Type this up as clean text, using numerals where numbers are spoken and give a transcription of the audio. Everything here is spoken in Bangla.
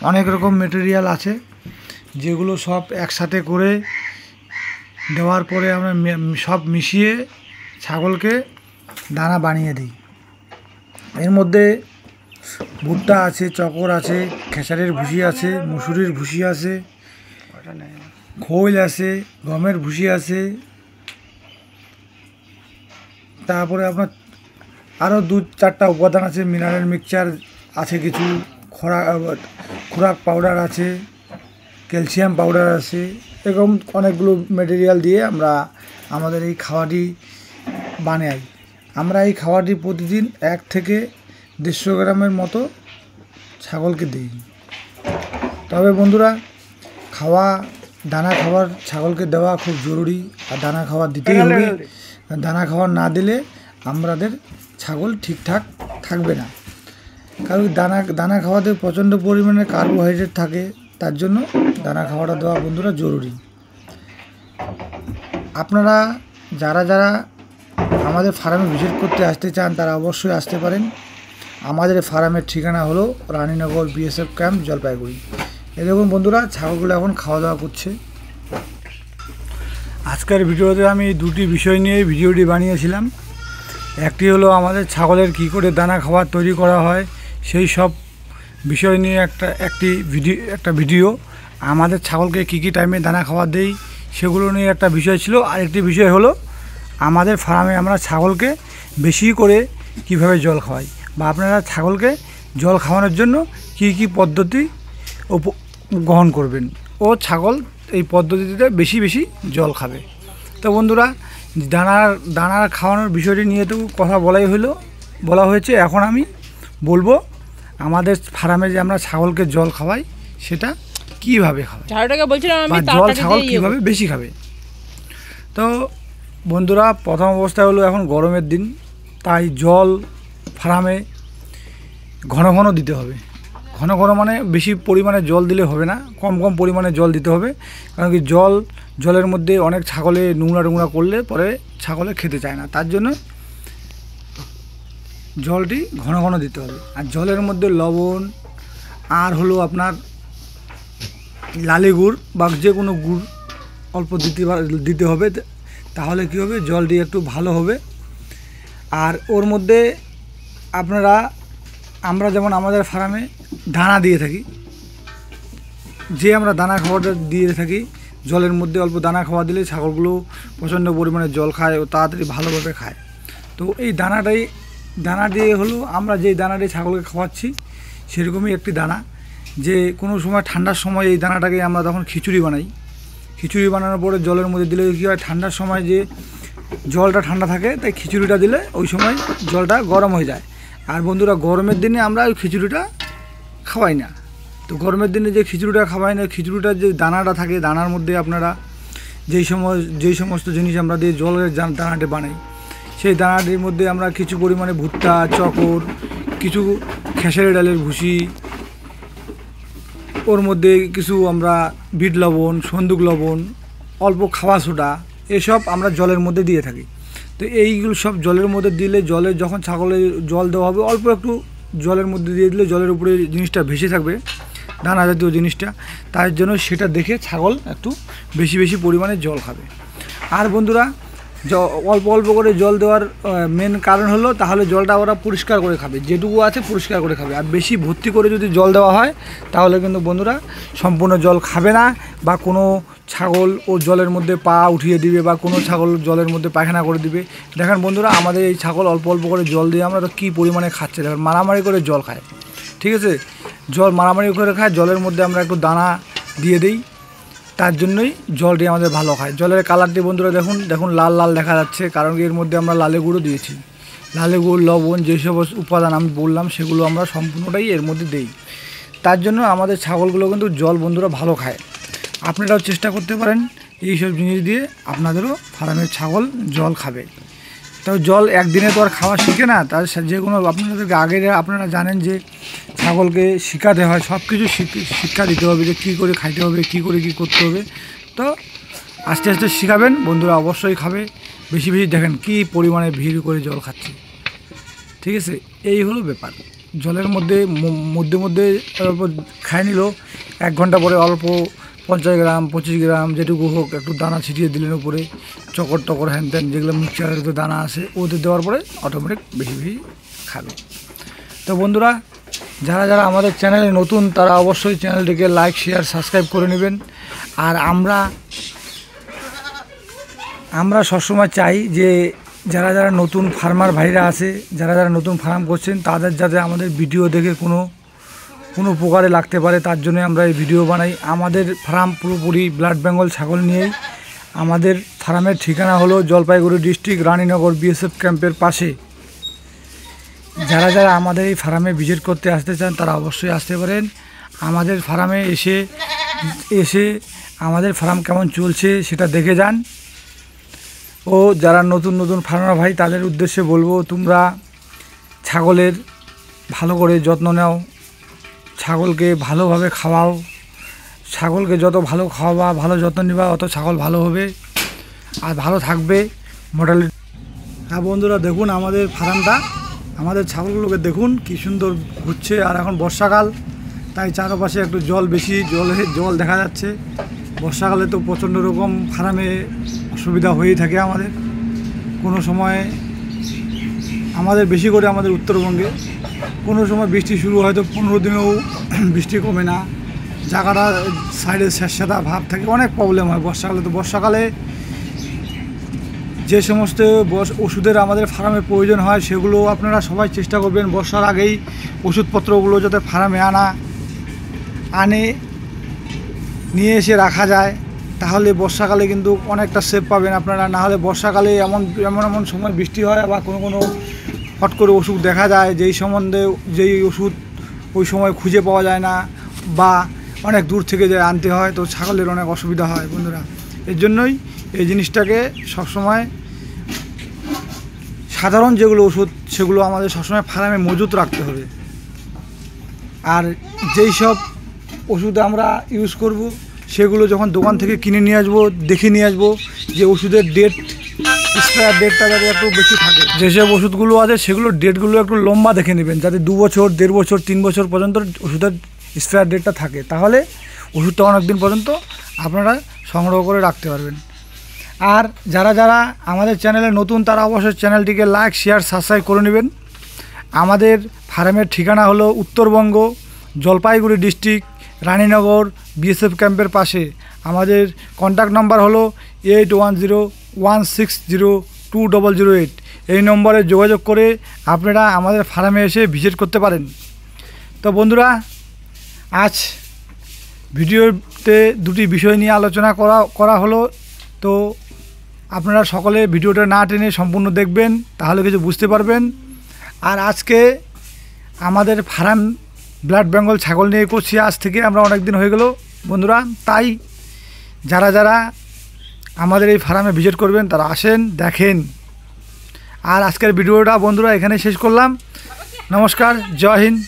অনেক রকম মেটেরিয়াল আছে, যেগুলো সব একসাথে করে দেওয়ার পরে আমরা সব মিশিয়ে ছাগলকে দানা বানিয়ে দিই। এর মধ্যে ভুট্টা আছে, চকর আছে, খেসারির ভুসি আছে, মুসুরির ভুসি আছে, খৈল আছে, গমের ভুসি আছে, তারপরে আপনার আরও 2-4টা উপাদান আছে। মিনারেল মিক্সচার আছে, কিছু খোরাক পাউডার আছে, ক্যালসিয়াম পাউডার আছে, এরকম অনেকগুলো মেটেরিয়াল দিয়ে আমরা আমাদের এই খাওয়াটি বানাই। আমরা এই খাওয়াটি প্রতিদিন 1 থেকে 150 গ্রামের মতো ছাগলকে দিই। তবে বন্ধুরা, দানা খাবার ছাগলকে দেওয়া খুব জরুরি, আর দানা খাবার দিতেই হবে। দানা খাবার না দিলে আমাদের ছাগল ঠিকঠাক থাকবে না, কারণ দানা খাওয়াতে প্রচণ্ড পরিমাণে কার্বোহাইড্রেট থাকে, তার জন্য দানা খাওয়াটা দেওয়া বন্ধুরা জরুরি। আপনারা যারা আমাদের ফার্মে ভিজিট করতে আসতে চান তারা অবশ্যই আসতে পারেন। আমাদের ফার্মের ঠিকানা হলো রানীনগর বিএসএফ ক্যাম্প, জলপাইগুড়ি। এরকম বন্ধুরা ছাগলগুলো এখন খাওয়া দাওয়া করছে। আজকের ভিডিওতে আমি 2টি বিষয় নিয়ে ভিডিওটি বানিয়েছিলাম। একটি হলো আমাদের ছাগলের কি করে দানা খাবার তৈরি করা হয়, সেই সব বিষয় নিয়ে একটা ভিডিও। আমাদের ছাগলকে কী কী টাইমে দানা খাবার দেই সেগুলো নিয়ে একটা বিষয় ছিল। আরেকটি বিষয় হলো আমাদের ফার্মে আমরা ছাগলকে বেশি করে কিভাবে জল খাওয়াই, বা আপনারা ছাগলকে জল খাওয়ানোর জন্য কি কি পদ্ধতি গ্রহণ করবেন, ও ছাগল এই পদ্ধতিতে বেশি বেশি জল খাবে। তো বন্ধুরা, দানার খাওয়ানোর বিষয়টি নিয়ে তো কথা বলা হয়েছে। এখন আমি বলবো আমাদের ফার্মে যে আমরা ছাগলকে জল খাওয়াই সেটা কীভাবে খাওয়াই, বা জল ছাগল কীভাবে বেশি খাবে। তো বন্ধুরা, প্রথম অবস্থায় হলো এখন গরমের দিন, তাই জল ফার্মে ঘন ঘন দিতে হবে। ঘন ঘন মানে বেশি পরিমাণে জল দিলে হবে না, কম কম পরিমাণে জল দিতে হবে। কারণ কি জলের মধ্যে অনেক ছাগলে নোংরা করলে পরে ছাগলে খেতে চায় না, তার জন্য জলটি ঘন ঘন দিতে হবে। আর জলের মধ্যে লবণ আর হলো আপনার লালি গুড় বা যে কোনো গুড় অল্প দিতে হবে, তাহলে কী হবে, জলটি একটু ভালো হবে। আর ওর মধ্যে আমরা যেমন আমাদের ফার্মে দানা দিয়ে থাকি, আমরা দানা খাবারটা দিয়ে থাকি, জলের মধ্যে অল্প দানা খাওয়া দিলে ছাগলগুলো প্রচণ্ড পরিমাণে জল খায় ও তাড়াতাড়ি ভালোভাবে খায়। তো এই দানা দিয়ে হলো আমরা যেই দানাটি ছাগলকে খাওয়াচ্ছি সেরকমই একটি দানা, যে কোনো সময় ঠান্ডার সময় এই দানাটাকে আমরা তখন খিচুড়ি বানাই। খিচুড়ি বানানোর পরে জলের মধ্যে দিলে কী হয়, ঠান্ডার সময় যে জলটা ঠান্ডা থাকে, তাই খিচুড়িটা দিলে ওই সময় জলটা গরম হয়ে যায়। আর বন্ধুরা, গরমের দিনে আমরা ওই খিচুড়িটা খাওয়াই না। তো গরমের দিনে যে খিচুড়িটা খাওয়াই না, খিচুড়িটার যে দানাটা থাকে, দানার মধ্যে আপনারা যেই সমস্ত জিনিস আমরা দিয়ে জলের দানাটি বানাই, সেই দানাটির মধ্যে আমরা কিছু পরিমাণে ভুট্টা, চকর, কিছু খেসারি ডালের ভুসি, ওর মধ্যে কিছু আমরা বিট লবণ, সন্দুক লবণ, অল্প খাওয়া সোডা, এসব আমরা জলের মধ্যে দিয়ে থাকি। তো এইগুলো সব জলের মধ্যে দিলে যখন ছাগলের জল দেওয়া হবে, অল্প একটু জলের মধ্যে দিয়ে দিলে জলের উপরে জিনিসটা ভেসে থাকবে, দানা জাতীয় জিনিসটা, তার জন্য সেটা দেখে ছাগল একটু বেশি বেশি পরিমাণে জল খাবে। আর বন্ধুরা, অল্প অল্প করে জল দেওয়ার মেন কারণ হলো তাহলে জলটা ওরা পরিষ্কার করে খাবে, যেটুকু আছে পরিষ্কার করে খাবে। আর বেশি ভর্তি করে যদি জল দেওয়া হয় তাহলে কিন্তু বন্ধুরা সম্পূর্ণ জল খাবে না, বা কোনো ছাগল ও জলের মধ্যে পা উঠিয়ে দিবে, বা কোনো ছাগল জলের মধ্যে পায়খানা করে দিবে। দেখেন বন্ধুরা, আমাদের এই ছাগল অল্প অল্প করে জল দিয়ে আমরা তো কী পরিমাণে খাচ্ছে, দেখেন মারামারি করে জল খায়। ঠিক আছে, জল মারামারি করে খায়, জলের মধ্যে আমরা একটু দানা দিয়ে দিই, তার জন্যই জলটি আমাদের ভালো খায়। জলের কালারটি বন্ধুরা দেখুন লাল লাল দেখা যাচ্ছে, কারণ এর মধ্যে আমরা লালে গুঁড়ো দিয়েছি। লালে গুঁড়ো, লবণ, যেসব উপাদান আমি বললাম সেগুলো আমরা সম্পূর্ণটাই এর মধ্যে দিই, তার জন্য আমাদের ছাগলগুলো কিন্তু জল বন্ধুরা ভালো খায়। আপনারাও চেষ্টা করতে পারেন এইসব জিনিস দিয়ে আপনাদেরও ফার্মের ছাগল জল খাবে। তো জল একদিনে তো আর খাওয়া শিখে না, তার যে কোনো আপনাদেরকে আগে আপনারা জানেন যে ছাগলকে শেখাতে হয়, সব কিছু শিক্ষা দিতে হবে, যে কী করে খাইতে হবে, কী করে কী করতে হবে। তো আস্তে আস্তে শেখাবেন বন্ধুরা, অবশ্যই খাবে বেশি বেশি। দেখেন কী পরিমাণে ভিড় করে জল খাচ্ছে। ঠিক আছে, এই হলো ব্যাপার। জলের মধ্যে মধ্যে মধ্যে অল্প খাই নিল, 1 ঘন্টা পরে অল্প 50 গ্রাম 25 গ্রাম যেটুকু হোক একটু দানা ছিটিয়ে দিলেন উপরে, চকর টকর হ্যান ত্যান যেগুলো মিক্সচারের তো দানা আছে ওদের দেওয়ার পরে অটোমেটিক বেশি বেশি খাবে। তো বন্ধুরা, যারা যারা আমাদের চ্যানেলে নতুন তারা অবশ্যই চ্যানেলটিকে লাইক শেয়ার সাবস্ক্রাইব করে নেবেন। আর আমরা সবসময় চাই যে যারা যারা নতুন ফার্মার ভাইরা আছে, যারা যারা নতুন ফার্ম করছেন, তাদের যাতে আমাদের ভিডিও দেখে কোনো উপকারে লাগতে পারে, তার জন্য আমরা এই ভিডিও বানাই। আমাদের ফার্ম পুরোপুরি ব্লাড বেঙ্গল ছাগল নিয়েই। আমাদের ফার্মের ঠিকানা হলো জলপাইগুড়ি ডিস্ট্রিক্ট, রানীনগর বিএসএফ ক্যাম্পের পাশে। যারা যারা আমাদের এই ফার্মে ভিজিট করতে আসতে চান তারা অবশ্যই আসতে পারেন। আমাদের ফার্মে এসে আমাদের ফার্ম কেমন চলছে সেটা দেখে যান। ও যারা নতুন নতুন ফার্মার ভাই তাদের উদ্দেশ্যে বলবো, তোমরা ছাগলের ভালো করে যত্ন নাও, ছাগলকে ভালোভাবে খাওয়াও। ছাগলকে যত ভালো খাওয়াবা, ভালো যত্ন নিবা, অত ছাগল ভালো হবে আর ভালো থাকবে মোটামুটি। হ্যাঁ বন্ধুরা, দেখুন আমাদের ফার্মটা, আমাদের ছাগলগুলোকে দেখুন কি সুন্দর ঘুরছে। আর এখন বর্ষাকাল, তাই চারপাশে একটু বেশি জল দেখা যাচ্ছে। বর্ষাকালে তো প্রচণ্ড রকম ফার্মে অসুবিধা হয়েই থাকে আমাদের। কোনো সময় আমাদের বেশি করে আমাদের উত্তরবঙ্গে কোনো সময় বৃষ্টি শুরু হয়তো 15 দিনেও বৃষ্টি কমে না, জায়গাটা সাইডে স্যাঁতস্যাঁতা ভাব থাকে, অনেক প্রবলেম হয় বর্ষাকালে। তো বর্ষাকালে যে সমস্ত ওষুধের আমাদের ফার্মে প্রয়োজন হয় সেগুলো আপনারা সবাই চেষ্টা করবেন বর্ষার আগেই ওষুধপত্রগুলো যাতে ফার্মে নিয়ে এসে রাখা যায়, তাহলে বর্ষাকালে কিন্তু অনেকটা সেভ পাবেন আপনারা। না হলে বর্ষাকালে এমন সময় বৃষ্টি হয় বা কোনো হট করে ওষুধ দেখা যায় যেই ওষুধ ওই সময় খুঁজে পাওয়া যায় না বা অনেক দূর থেকে আনতে হয়, তো ছাগলের অনেক অসুবিধা হয় বন্ধুরা। এর জন্যই এই জিনিসটাকে সবসময় সাধারণ যেগুলো ওষুধ সেগুলো আমাদের সবসময় ফার্মে মজুত রাখতে হবে। আর যেই সব ওষুধ আমরা ইউজ করব সেগুলো যখন দোকান থেকে কিনে নিয়ে আসবো, দেখে নিয়ে আসবো যে ওষুধের এক্সপায়ার ডেটটা যাতে একটু বেশি থাকে। যেসব ওষুধগুলো আছে সেগুলোর ডেটগুলো একটু লম্বা দেখে নেবেন, যাতে 2 বছর 1.5 বছর 3 বছর পর্যন্ত ওষুধের এক্সপায়ার ডেটটা থাকে, তাহলে ওষুধটা অনেক দিন পর্যন্ত আপনারা সংগ্রহ করে রাখতে পারবেন। আর যারা যারা আমাদের চ্যানেলে নতুন তারা অবশ্যই চ্যানেলটিকে লাইক শেয়ার সাবস্ক্রাইব করে নেবেন। আমাদের ফার্মের ঠিকানা হলো উত্তরবঙ্গ, জলপাইগুড়ি ডিস্ট্রিক্ট, রানীনগর বিএসএফ ক্যাম্পের পাশে। আমাদের কন্ট্যাক্ট নাম্বার হলো 8101602008। এই নম্বরে যোগাযোগ করে আপনারা আমাদের ফার্মে এসে ভিজিট করতে পারেন। তো বন্ধুরা, আজ ভিডিওতে দুটি বিষয় নিয়ে আলোচনা করা হলো। তো আপনারা সকলে ভিডিওটা না টেনে সম্পূর্ণ দেখবেন, তাহলে কিছু বুঝতে পারবেন। আর আজকে আমাদের ফার্ম ব্লাড বেঙ্গল ছাগল নিয়ে করছি, আজ থেকে আমরা অনেক দিন হয়ে গেল বন্ধুরা। তাই যারা যারা আমাদের এই ফার্মে ভিজিট করবেন তারা আসেন, দেখেন। আর আজকের ভিডিওটা বন্ধুরা এখানে শেষ করলাম। নমস্কার, জয় হিন্দ।